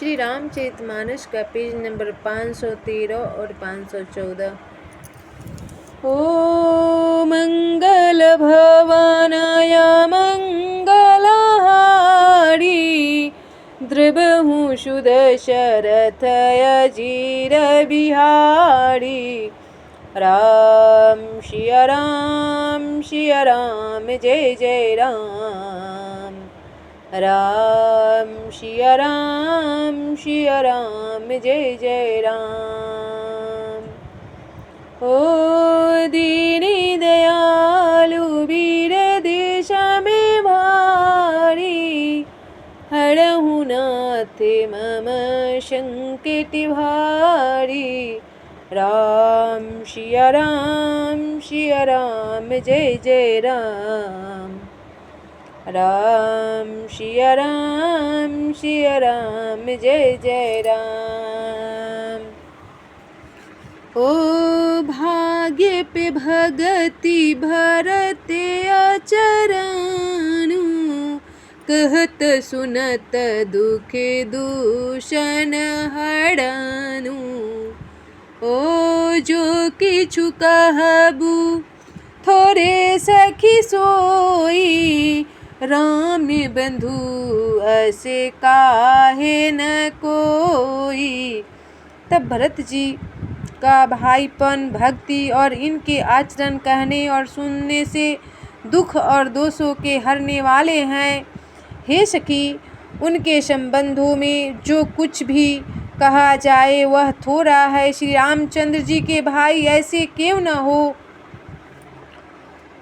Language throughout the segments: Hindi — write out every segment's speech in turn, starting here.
श्री रामचरितमानस का पेज नंबर 513 और 514। ओ मंगल भवनाय मंगलहारी द्रवहु सुदशरथ अजीर बिहारी। राम सिया राम जय जय राम। राम सिया राम जय जय राम। ओ दीनी दयालु वीर देश में भारी हरहु नाथ मम संकट भारी। राम सिया राम जय जय राम। राम सिया राम जय जय राम। ओ भाग्य पे भगति भरत आचरणु कहत सुनत दुख दूषण हरनु। ओ जो किछु कहबू थोरे सखी सोई राम बंधु ऐसे काहे न कोई। तब भरत जी का भाईपन भक्ति और इनके आचरण कहने और सुनने से दुख और दोषों के हरने वाले हैं। हे सखी, उनके संबंधों में जो कुछ भी कहा जाए वह थोड़ा है। श्री रामचंद्र जी के भाई ऐसे क्यों न हो।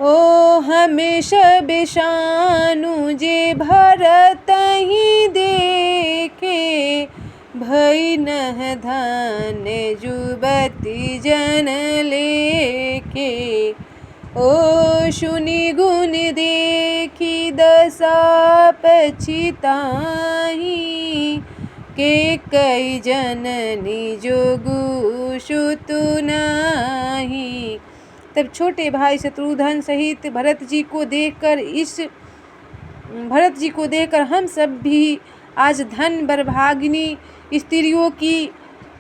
ओ हमेशा बेशानु जे भरत ही देखे भई नह धन जुबती जन लेके। ओ सुनि गुण देखी दशा पछिताही के कई जननी जोगु सुतु नाही। तब छोटे भाई शत्रुघ्न सहित भरत जी को देखकर हम सब भी आज धन बरभागिनी स्त्रियों की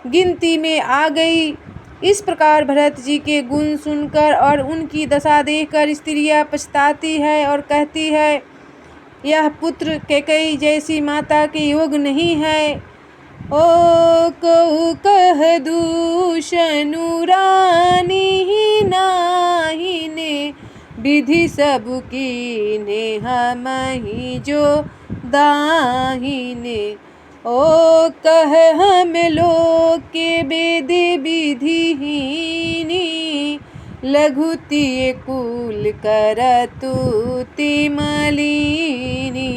गिनती में आ गई। इस प्रकार भरत जी के गुण सुनकर और उनकी दशा देखकर स्त्रियां पछताती है और कहती है यह पुत्र कैकेयी जैसी माता के योग नहीं है। ओ कहु कह दूषनु रानी ही नाही ने विधि सब कीने हम ही जो दाहिने। ओ कह हम लोग के वेद विधिहीनी लघुति कुल करतु तिमलिनी।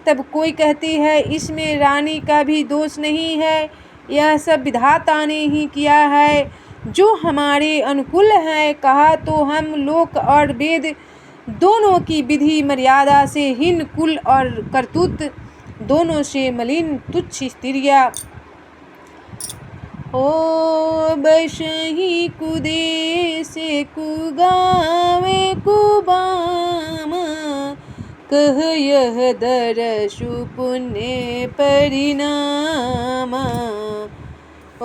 तब कोई कहती है इसमें रानी का भी दोष नहीं है, यह सब विधाता ने ही किया है जो हमारे अनुकूल है। कहा तो हम लोक और वेद दोनों की विधि मर्यादा से हीन कुल और करतूत दोनों से मलिन तुच्छ स्त्रियां। ओ बसही कुदेश कुगावे कुबामा कह यह दरसु पुण्य परिणामा। ओ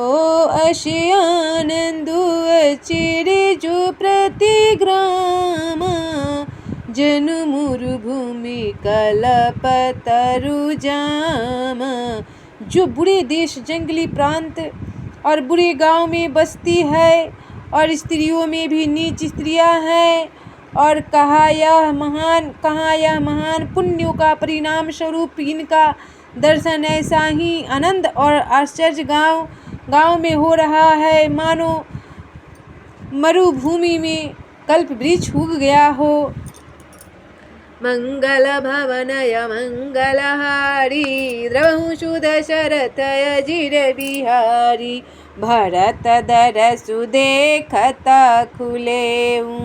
अशि आनंदु अचिरे जो प्रतिग्रामा जनु मुरुभूमि कलपतरु जामा। जो बुरे देश जंगली प्रांत और बुरे गांव में बसती है और स्त्रियों में भी नीच स्त्रियां हैं। और कहा यह महान पुण्यों का परिणाम स्वरूप इनका दर्शन ऐसा ही आनंद और आश्चर्य गांव में हो रहा है मानो मरुभूमि में कल्प वृक्ष उग गया हो। मंगल भवनय मंगलहारी द्रवहु सुदशरथ अजीर बिहारी। भरत दरसु देखत खुलेऊ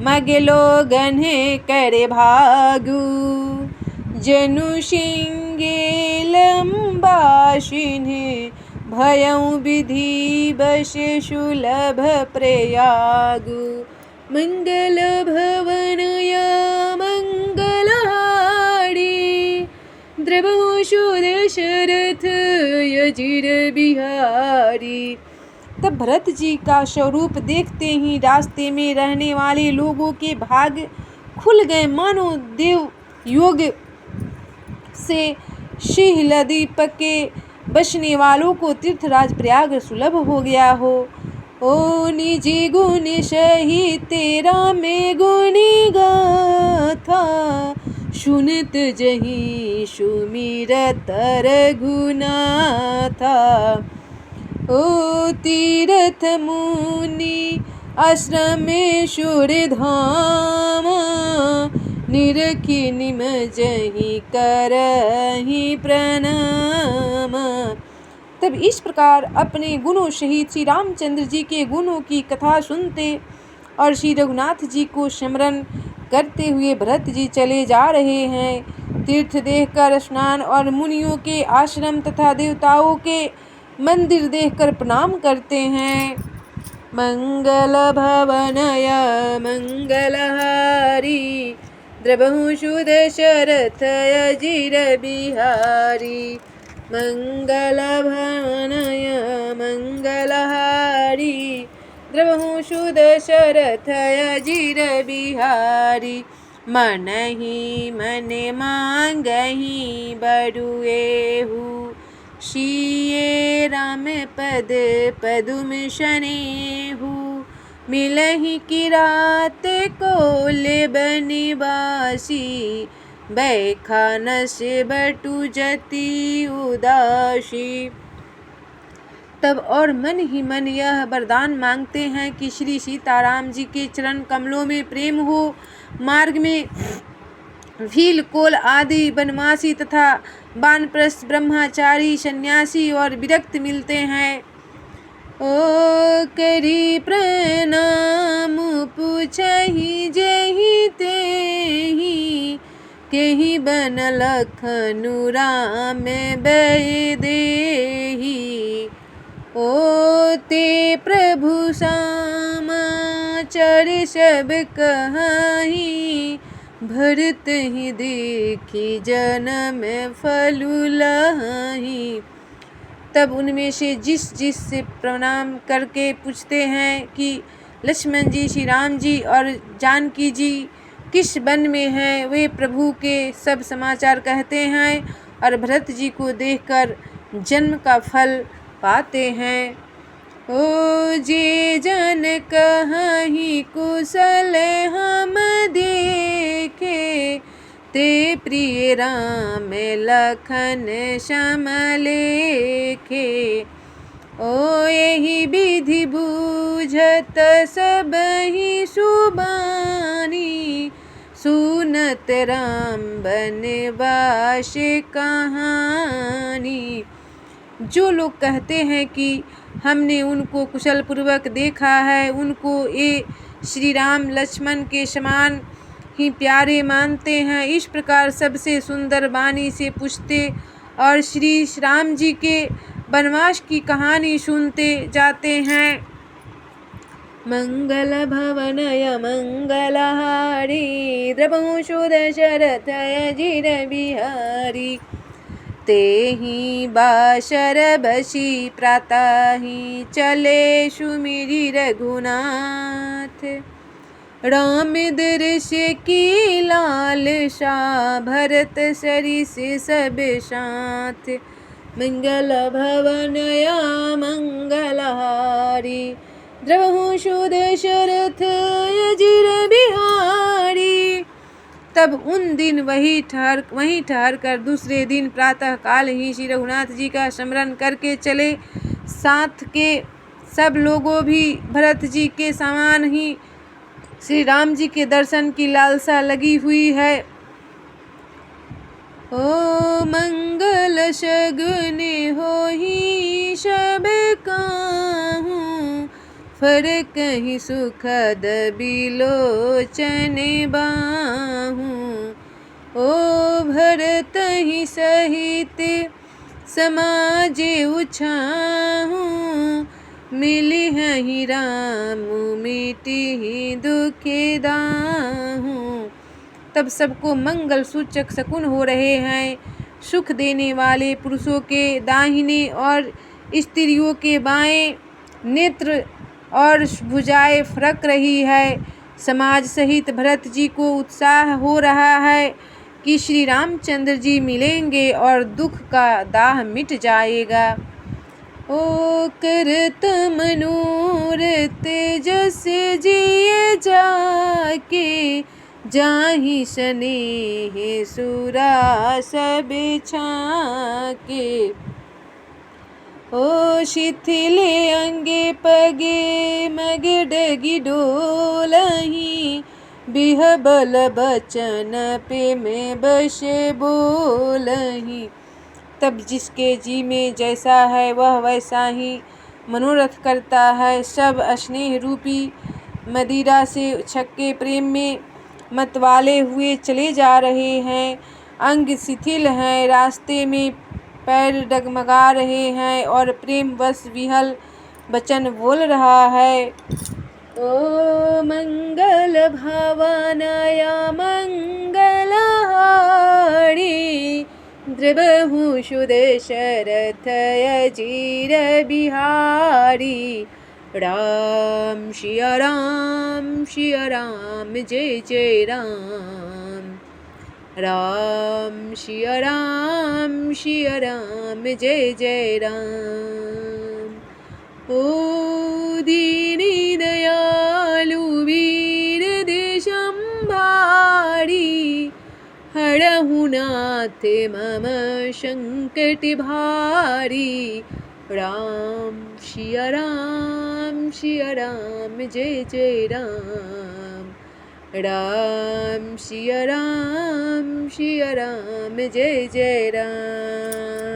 मगे लोगन करे भागु। जनु सिंगे लंबा सिन्हे भयउ विधि बस सुलभ प्रयागु। मंगल भवनय मंगलहारी द्रवहु सुदशरथ अजिर बिहारी। तब भरत जी का स्वरूप देखते ही रास्ते में रहने वाले लोगों के भाग्य खुल गए, मानो देव योग से शिहलदीप के बसने वालों को तीर्थराज प्रयाग सुलभ हो गया हो। ओ निजी गुण सही तेरा में गुणी गाथा, सुनत जही सुमिरत रघुनाथा। ओ तीर्थ मुनि आश्रमेश्वर धामा, निरखी निम जही करही प्रणाम। तब इस प्रकार अपने गुणों सहित श्री रामचंद्र जी के गुणों की कथा सुनते और श्री रघुनाथ जी को स्मरण करते हुए भरत जी चले जा रहे हैं। तीर्थ देखकर स्नान और मुनियों के आश्रम तथा देवताओं के मंदिर देखकर प्रणाम करते हैं। मंगल भवनय मंगलहारी, द्रवहु सुदशरथ अजिर बिहारी। मंगल भवनय मंगलहारी, द्रवहु सुदशरथ अजिर बिहारी। मनहि मन मांगहि बड़ुएहु, सिए राम पद पदुम सनेहु। मिलहि किरात कोल बनिवासी, बैखानस बटु जति उदासी। तब और मन ही मन यह वरदान मांगते हैं कि श्री सीताराम जी के चरण कमलों में प्रेम हो। मार्ग में भील कोल आदि बनवासी तथा वानप्रस्थ ब्रह्मचारी सन्यासी और विरक्त मिलते हैं। ओ करी प्रणाम पूछहि जेहि तेहि, केहि बन लखनु राम बैदेहि। ओ ते प्रभु समाचार सब कहाहि, भरत ही देखी जन्म फलु लहाहि। तब उनमें से जिस से प्रणाम करके पूछते हैं कि लक्ष्मण जी, श्री राम जी और जानकी जी किस वन में हैं, वे प्रभु के सब समाचार कहते हैं और भरत जी को देखकर जन्म का फल पाते हैं। ओ जे जन कहाहि कुशल हम देखे, ते प्रिय राम लखन सम लेखे। ओ यही विधि बूझत सबहि सुबानी, सुनत राम बनवास कहानी। जो लोग कहते हैं कि हमने उनको कुशल पूर्वक देखा है, उनको ये श्री राम लक्ष्मण के समान ही प्यारे मानते हैं, इस प्रकार सबसे सुंदर वाणी से पूछते और श्री राम जी के वनवास की कहानी सुनते जाते हैं। मंगल भवनय मंगलहारी, द्रवहु सुदशरथ अजिर बिहारी। तेहि बासर बसी प्रातहि, चले सुमिरि रघुनाथ। राम दृश्य की लालसा, भरत सरिस सब साथ। मंगल भवनय मंगलहारी, द्रवहु सुदशरथ अजिर बिहारी। तब उन दिन वहीं ठहर कर दूसरे दिन प्रातः काल ही श्री रघुनाथ जी का स्मरण करके चले। साथ के सब लोगों भी भरत जी के समान ही श्री राम जी के दर्शन की लालसा लगी हुई है। ओ मंगल सगुन होहि सब काहू, फरकहि सुखद बिलोचन बाहू। ओ भरत ही सहित समाज उछाहू, मिलिहि राम मिटिहि दुख दाहू। तब सबको मंगल सूचक शकुन हो रहे हैं। सुख देने वाले पुरुषों के दाहिने और स्त्रियों के बाएं नेत्र और भुजाएं फरक रही है। समाज सहित भरत जी को उत्साह हो रहा है कि श्री रामचंद्र जी मिलेंगे और दुख का दाह मिट जाएगा। ओ करत मनोरथ जस जिय जाके, जाहि स्नेह सुरा सब छाके। ओ शिथिल अंगे पगे मग डगी डोलही, बिहबल बचन पे में बश बोलही। तब जिसके जी में जैसा है वह वैसा ही मनोरथ करता है। सब स्नेह रूपी मदिरा से छक्के प्रेम में मतवाले हुए चले जा रहे हैं। अंग शिथिल हैं, रास्ते में पैर डगमगा रहे हैं और प्रेम वश विहल वचन बोल रहा है। ओ मंगल भवनया मंगल हारी, द्रवहु सुदशरथ अजीर बिहारी। राम सिया राम जय जय राम। राम सिया राम जय जय राम। ओ दीन दयालु वीर देशंभारी, हरहु नाथ मम संकट भारी। राम सिया राम जय जय राम। राम सिया राम जय जय राम।